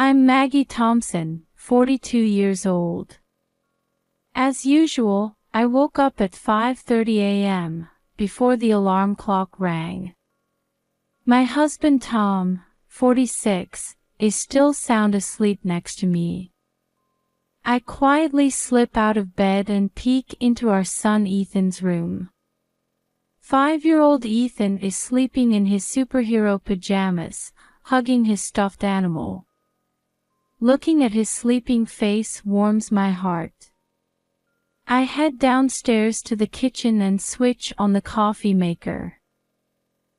I'm Maggie Thompson, 42 years old. As usual, I woke up at 5:30 a.m., before the alarm clock rang. My husband Tom, 46, is still sound asleep next to me. I quietly slip out of bed and peek into our son Ethan's room. 5-year-old Ethan is sleeping in his superhero pajamas, hugging his stuffed animal. Looking at his sleeping face warms my heart. I head downstairs to the kitchen and switch on the coffee maker.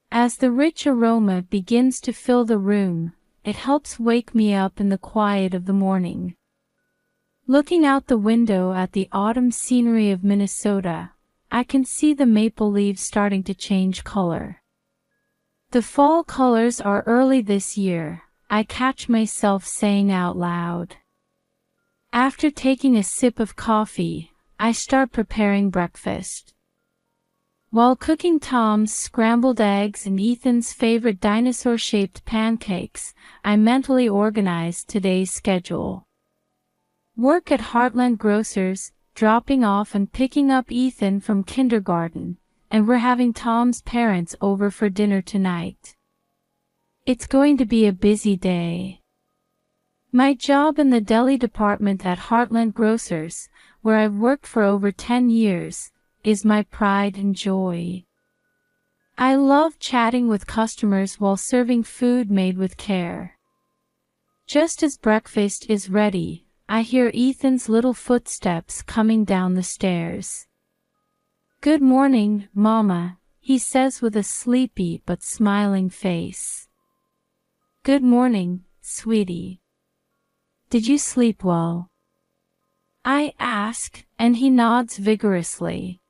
As the rich aroma begins to fill the room, it helps wake me up in the quiet of the morning. Looking out the window at the autumn scenery of Minnesota, I can see the maple leaves starting to change color. The fall colors are early this year, I catch myself saying out loud. After taking a sip of coffee, I start preparing breakfast. While cooking Tom's scrambled eggs and Ethan's favorite dinosaur-shaped pancakes, I mentally organize today's schedule. Work at Heartland Grocers, dropping off and picking up Ethan from kindergarten, and we're having Tom's parents over for dinner tonight. It's going to be a busy day. My job in the deli department at Heartland Grocers, where I've worked for over 10 years, is my pride and joy. I love chatting with customers while serving food made with care. Just as breakfast is ready, I hear Ethan's little footsteps coming down the stairs. "Good morning, Mama," he says with a sleepy but smiling face. "Good morning, sweetie. Did you sleep well?" I ask, and he nods vigorously.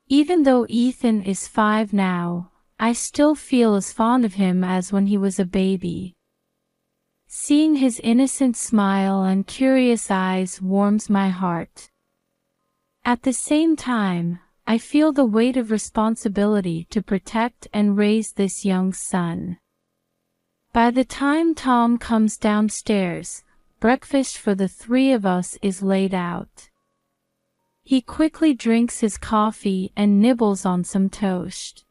Even though Ethan is 5 now, I still feel as fond of him as when he was a baby. Seeing his innocent smile and curious eyes warms my heart. At the same time, I feel the weight of responsibility to protect and raise this young son. By the time Tom comes downstairs, breakfast for the 3 of us is laid out. He quickly drinks his coffee and nibbles on some toast.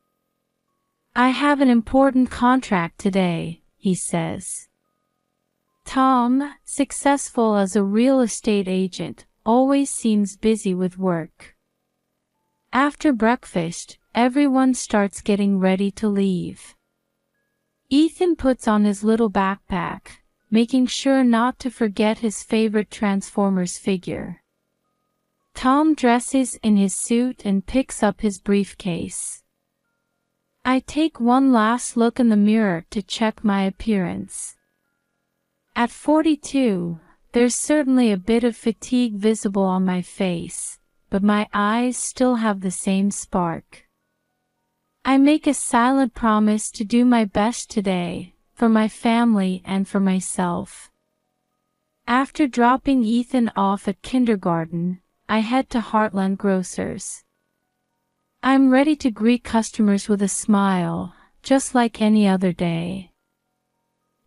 "I have an important contract today," he says. Tom, successful as a real estate agent, always seems busy with work. After breakfast, everyone starts getting ready to leave. Ethan puts on his little backpack, making sure not to forget his favorite Transformers figure. Tom dresses in his suit and picks up his briefcase. I take one last look in the mirror to check my appearance. At 42, there's certainly a bit of fatigue visible on my face, but my eyes still have the same spark. I make a silent promise to do my best today, for my family and for myself. After dropping Ethan off at kindergarten, I head to Heartland Grocers. I'm ready to greet customers with a smile, just like any other day.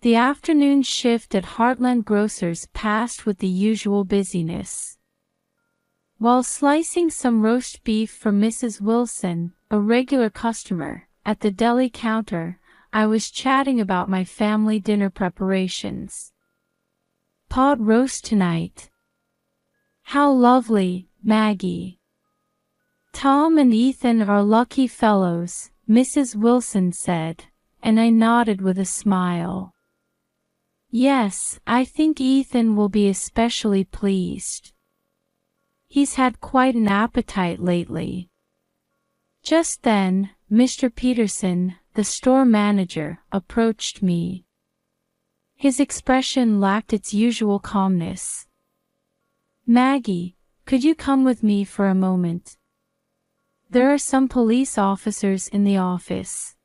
The afternoon shift at Heartland Grocers passed with the usual busyness. While slicing some roast beef for Mrs. Wilson, a regular customer, at the deli counter, I was chatting about my family dinner preparations. "Pot roast tonight." "How lovely, Maggie." "Tom and Ethan are lucky fellows," Mrs. Wilson said, and I nodded with a smile. "Yes, I think Ethan will be especially pleased. He's had quite an appetite lately." Just then, Mr. Peterson, the store manager, approached me. His expression lacked its usual calmness. "Maggie, could you come with me for a moment? There are some police officers in the office."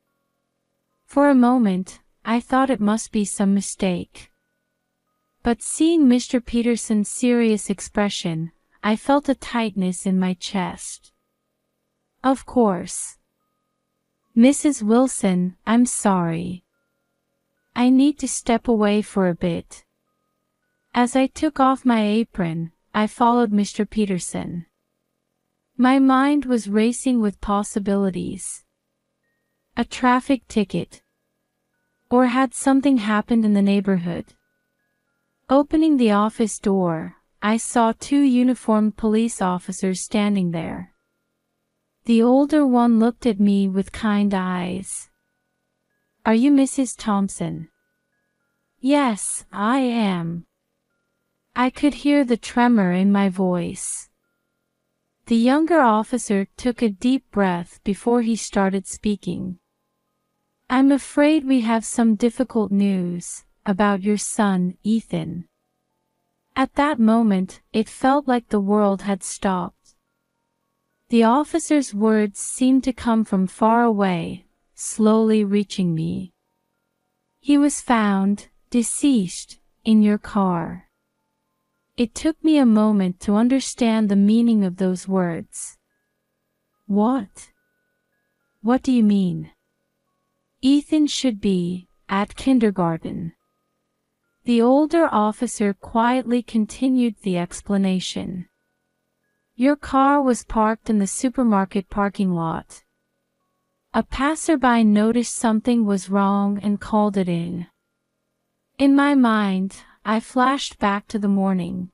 For a moment, I thought it must be some mistake. But seeing Mr. Peterson's serious expression, I felt a tightness in my chest. "Of course. Mrs. Wilson, I'm sorry. I need to step away for a bit." As I took off my apron, I followed Mr. Peterson. My mind was racing with possibilities. A traffic ticket. Or had something happened in the neighborhood? Opening the office door, I saw two uniformed police officers standing there. The older one looked at me with kind eyes. "Are you Mrs. Thompson?" "Yes, I am." I could hear the tremor in my voice. The younger officer took a deep breath before he started speaking. "I'm afraid we have some difficult news about your son, Ethan." At that moment, it felt like the world had stopped. The officer's words seemed to come from far away, slowly reaching me. "He was found, deceased, in your car." It took me a moment to understand the meaning of those words. What? What do you mean? "Ethan should be at kindergarten." The older officer quietly continued the explanation. "Your car was parked in the supermarket parking lot. A passerby noticed something was wrong and called it in." In my mind, I flashed back to the morning.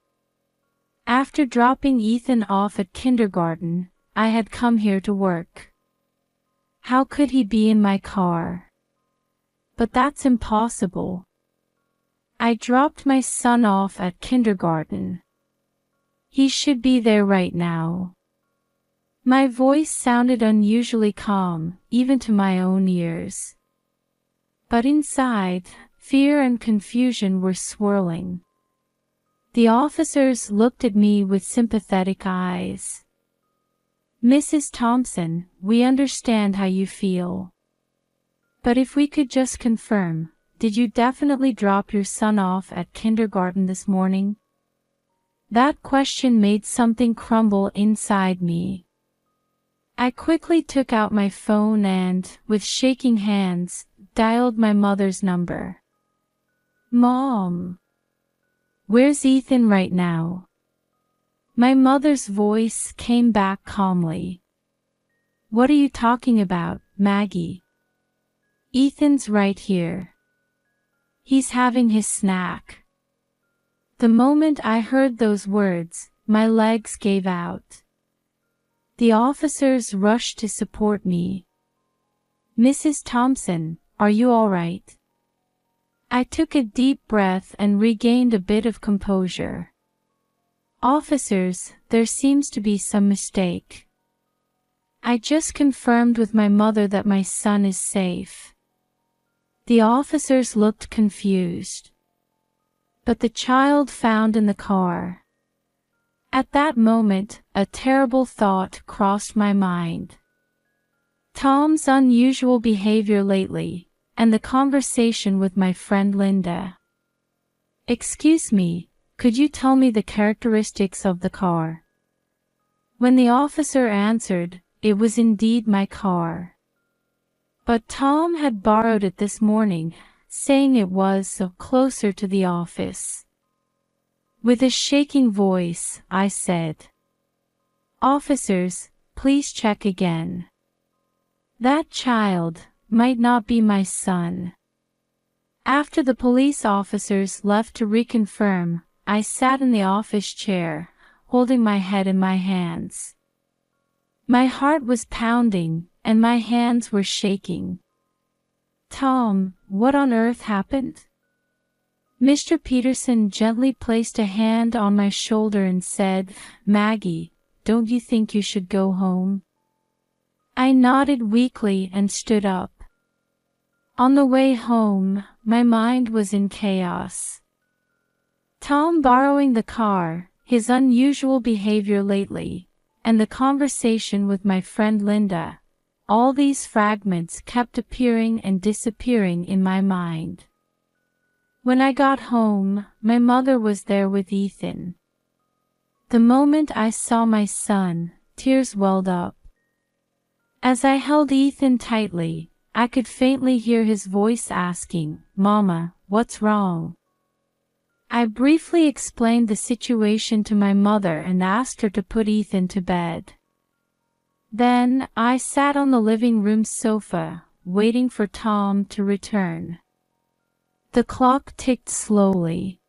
After dropping Ethan off at kindergarten, I had come here to work. How could he be in my car? But that's impossible. I dropped my son off at kindergarten. He should be there right now. My voice sounded unusually calm, even to my own ears. But inside, fear and confusion were swirling. The officers looked at me with sympathetic eyes. "Mrs. Thompson, we understand how you feel. But if we could just confirm, did you definitely drop your son off at kindergarten this morning?" That question made something crumble inside me. I quickly took out my phone and, with shaking hands, dialed my mother's number. "Mom, where's Ethan right now?" My mother's voice came back calmly. "What are you talking about, Maggie? Ethan's right here. He's having his snack." The moment I heard those words, my legs gave out. The officers rushed to support me. "Mrs. Thompson, are you all right?" I took a deep breath and regained a bit of composure. "Officers, there seems to be some mistake. I just confirmed with my mother that my son is safe." The officers looked confused. "But the child found in the car." At that moment, a terrible thought crossed my mind. Tom's unusual behavior lately, and the conversation with my friend Linda. "Excuse me, could you tell me the characteristics of the car?" When the officer answered, it was indeed my car. But Tom had borrowed it this morning, saying it was so closer to the office. With a shaking voice, I said, "Officers, please check again. That child might not be my son." After the police officers left to reconfirm, I sat in the office chair, holding my head in my hands. My heart was pounding, and my hands were shaking. "Tom, what on earth happened?" Mr. Peterson gently placed a hand on my shoulder and said, "Maggie, don't you think you should go home?" I nodded weakly and stood up. On the way home, my mind was in chaos. Tom borrowing the car, his unusual behavior lately, and the conversation with my friend Linda, all these fragments kept appearing and disappearing in my mind. When I got home, my mother was there with Ethan. The moment I saw my son, tears welled up. As I held Ethan tightly, I could faintly hear his voice asking, "Mama, what's wrong?" I I briefly explained the situation to my mother and asked her to put Ethan to bed. Then, I sat on the living room sofa, waiting for Tom to return. The clock ticked slowly.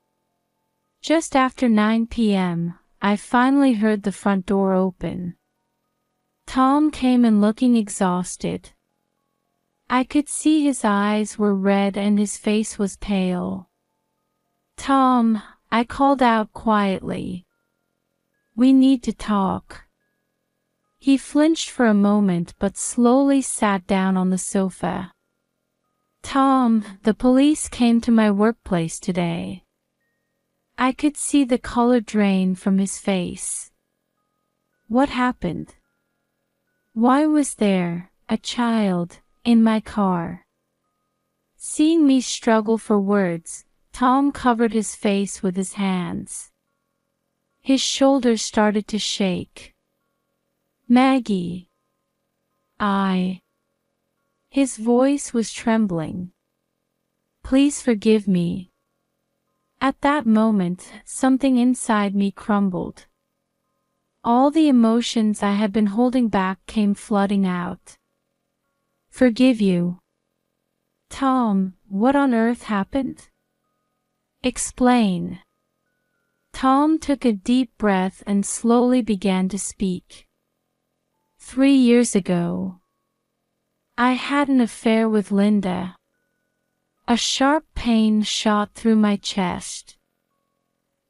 Just after 9 p.m., I finally heard the front door open. Tom came in looking exhausted. I could see his eyes were red and his face was pale. "Tom," I called out quietly. "We need to talk." He flinched for a moment but slowly sat down on the sofa. "Tom, the police came to my workplace today." I could see the color drain from his face. "What happened? Why was there a child in my car?" Seeing me struggle for words, Tom covered his face with his hands. His shoulders started to shake. "Maggie. His voice was trembling. "Please forgive me." At that moment, something inside me crumbled. All the emotions I had been holding back came flooding out. "Forgive you." "Tom, what on earth happened? Explain." Tom took a deep breath and slowly began to speak. 3 years ago, I had an affair with Linda. A sharp pain shot through my chest.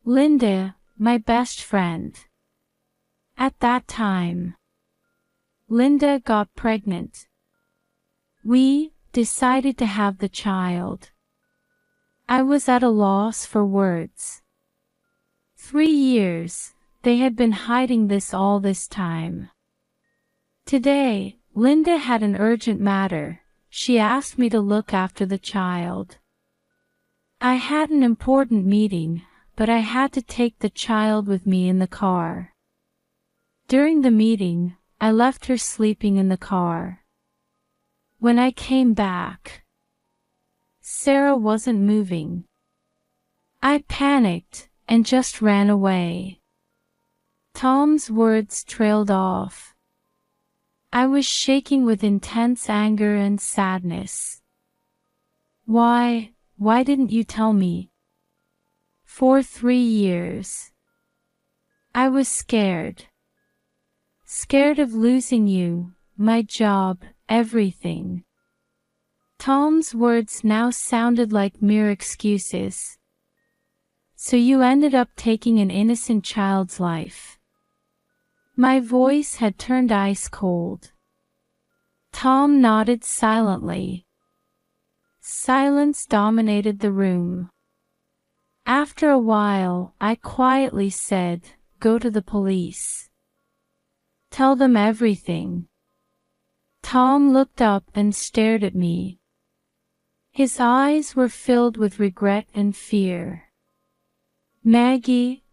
Linda, my best friend. At that time, Linda got pregnant. We decided to have the child. I was at a loss for words. 3 years, they had been hiding this all this time. Today, Linda had an urgent matter. She asked me to look after the child. I had an important meeting, but I had to take the child with me in the car. During the meeting, I left her sleeping in the car. When I came back, Sarah wasn't moving. I panicked and just ran away. Tom's words trailed off. I was shaking with intense anger and sadness. Why didn't you tell me? For 3 years. I was scared. Scared of losing you, my job, everything. Tom's words now sounded like mere excuses. So you ended up taking an innocent child's life. My voice had turned ice cold. Tom nodded silently. Silence dominated the room. After a while, I quietly said, "Go to the police. Tell them everything." Tom looked up and stared at me. His eyes were filled with regret and fear. "Maggie,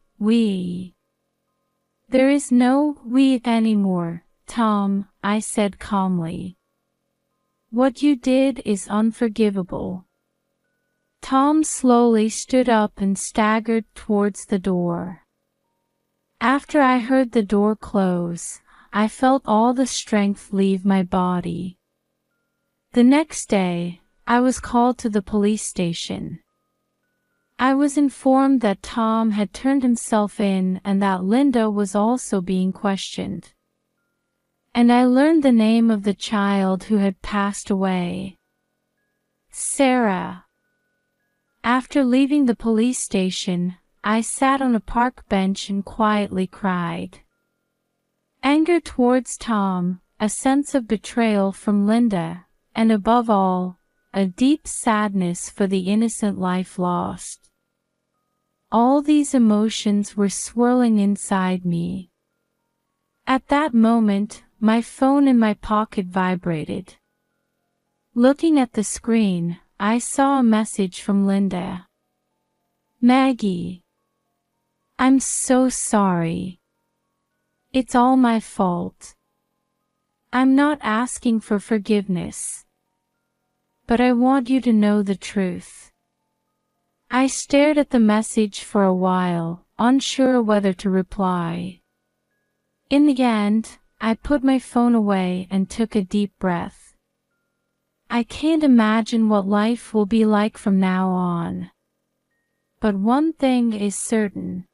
there is no we anymore, Tom," I said calmly. "What you did is unforgivable." Tom slowly stood up and staggered towards the door. After I heard the door close, I felt all the strength leave my body. The next day, I was called to the police station. I was informed that Tom had turned himself in and that Linda was also being questioned. And I learned the name of the child who had passed away. Sarah. After leaving the police station, I sat on a park bench and quietly cried. Anger towards Tom, a sense of betrayal from Linda, and above all, a deep sadness for the innocent life lost. All these emotions were swirling inside me. At that moment, my phone in my pocket vibrated. Looking at the screen, I saw a message from Linda. "Maggie, I'm so sorry. It's all my fault. I'm not asking for forgiveness. But I want you to know the truth. I stared at the message for a while, unsure whether to reply. In the end, I put my phone away and took a deep breath. I can't imagine what life will be like from now on. But one thing is certain.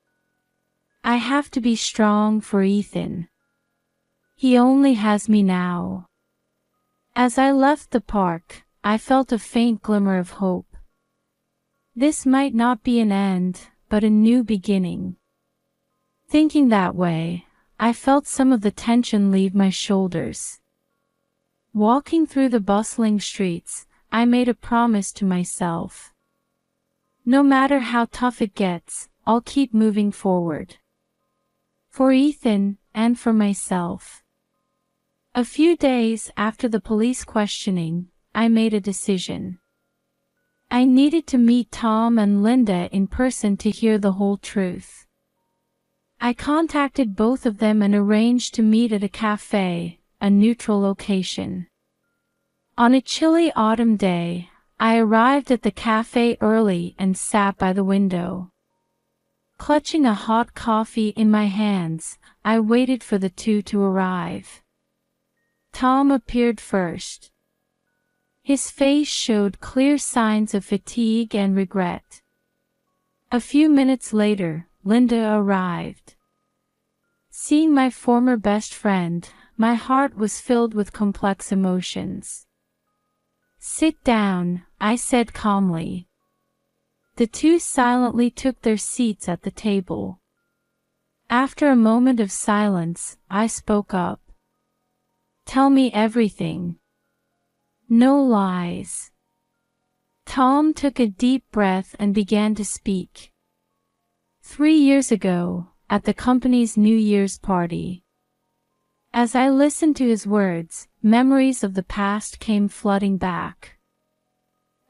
I have to be strong for Ethan. He only has me now. As I left the park, I felt a faint glimmer of hope. This might not be an end, but a new beginning. Thinking that way, I felt some of the tension leave my shoulders. Walking through the bustling streets, I made a promise to myself. No matter how tough it gets, I'll keep moving forward. For Ethan, and for myself. A few days after the police questioning, I made a decision. I needed to meet Tom and Linda in person to hear the whole truth. I contacted both of them and arranged to meet at a cafe, a neutral location. On a chilly autumn day, I arrived at the cafe early and sat by the window. Clutching a hot coffee in my hands, I waited for the two to arrive. Tom appeared first. His face showed clear signs of fatigue and regret. A few minutes later, Linda arrived. Seeing my former best friend, my heart was filled with complex emotions. "Sit down," I said calmly. The two silently took their seats at the table. After a moment of silence, I spoke up. "Tell me everything. No lies." Tom took a deep breath and began to speak. 3 years ago, at the company's New Year's party. As I listened to his words, memories of the past came flooding back.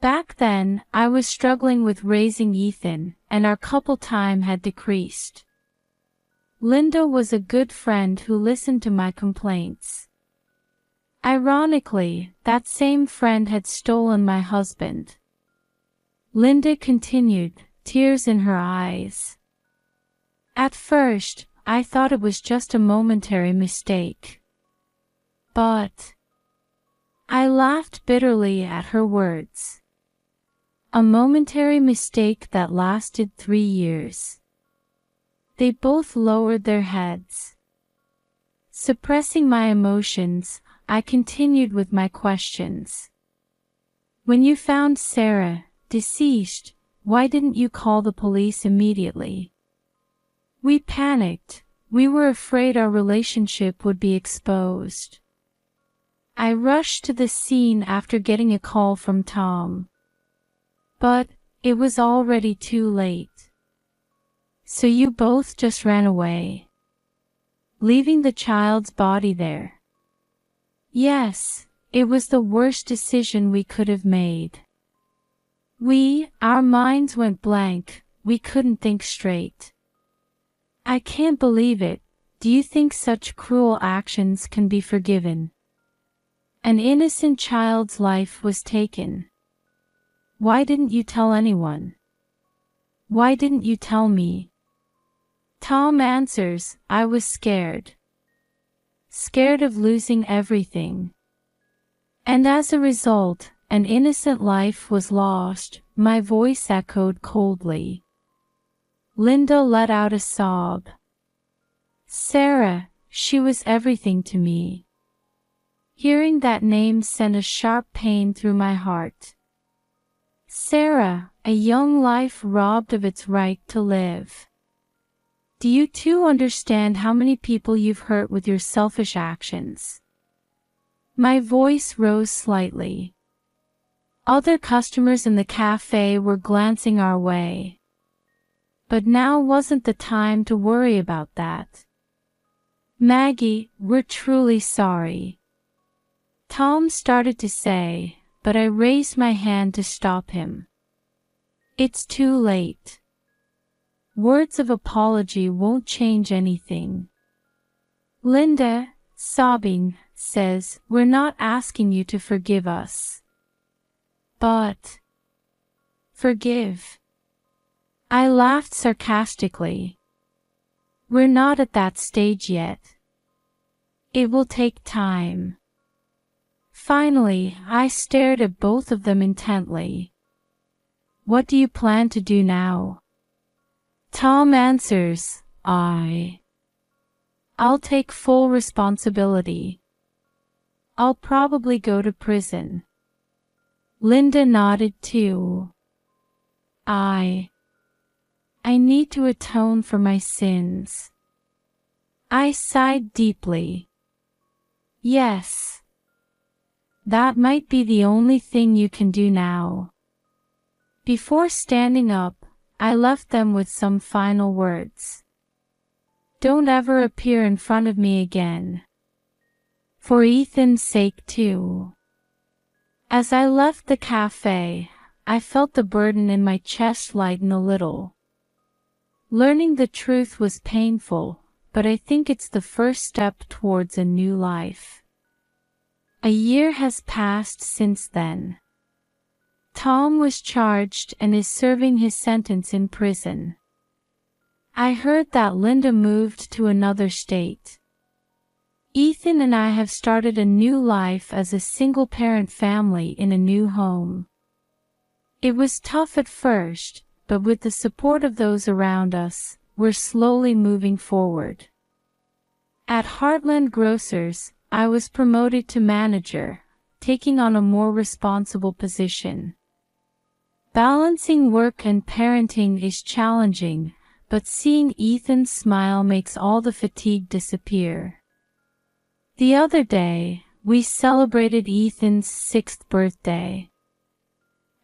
Back then, I was struggling with raising Ethan, and our couple time had decreased. Linda was a good friend who listened to my complaints. Ironically, that same friend had stolen my husband. Linda continued, tears in her eyes. At first, I thought it was just a momentary mistake. But I laughed bitterly at her words. A momentary mistake that lasted 3 years. They both lowered their heads. Suppressing my emotions, I continued with my questions. "When you found Sarah, deceased, why didn't you call the police immediately?" "We panicked. We were afraid our relationship would be exposed." I rushed to the scene after getting a call from Tom. But it was already too late. "So you both just ran away, leaving the child's body there?" "Yes, it was the worst decision we could have made. Our minds went blank, we couldn't think straight." "I can't believe it. Do you think such cruel actions can be forgiven? An innocent child's life was taken. Why didn't you tell anyone? Why didn't you tell me?" Tom answers, "I was scared. Scared of losing everything. And as a result, an innocent life was lost." My voice echoed coldly. Linda let out a sob. "Sarah, she was everything to me." Hearing that name sent a sharp pain through my heart. Sarah, a young life robbed of its right to live. Do you too understand how many people you've hurt with your selfish actions? My voice rose slightly. Other customers in the cafe were glancing our way. But now wasn't the time to worry about that. "Maggie, we're truly sorry," Tom started to say, but I raised my hand to stop him. "It's too late. Words of apology won't change anything." Linda, sobbing, says, "We're not asking you to forgive us. But forgive I laughed sarcastically. We're not at that stage yet. It will take time. Finally, I stared at both of them intently. What do you plan to do now? Tom answers, I'll take full responsibility. I'll probably go to prison. Linda nodded too. I need to atone for my sins. I sighed deeply. Yes. That might be the only thing you can do now. Before standing up, I left them with some final words. Don't ever appear in front of me again. For Ethan's sake too. As I left the cafe, I felt the burden in my chest lighten a little. Learning the truth was painful, but I think it's the first step towards a new life. A year has passed since then. Tom was charged and is serving his sentence in prison. I heard that Linda moved to another state. Ethan and I have started a new life as a single-parent family in a new home. It was tough at first, but with the support of those around us, we're slowly moving forward. At Heartland Grocers, I was promoted to manager, taking on a more responsible position. Balancing work and parenting is challenging, but seeing Ethan's smile makes all the fatigue disappear. The other day, we celebrated Ethan's 6th birthday.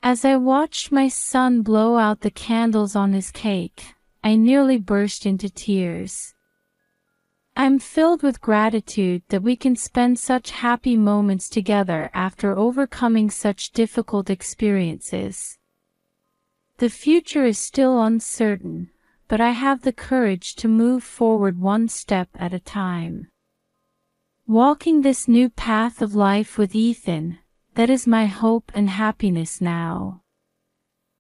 As I watched my son blow out the candles on his cake, I nearly burst into tears. I'm filled with gratitude that we can spend such happy moments together after overcoming such difficult experiences. The future is still uncertain, but I have the courage to move forward one step at a time. Walking this new path of life with Ethan, that is my hope and happiness now.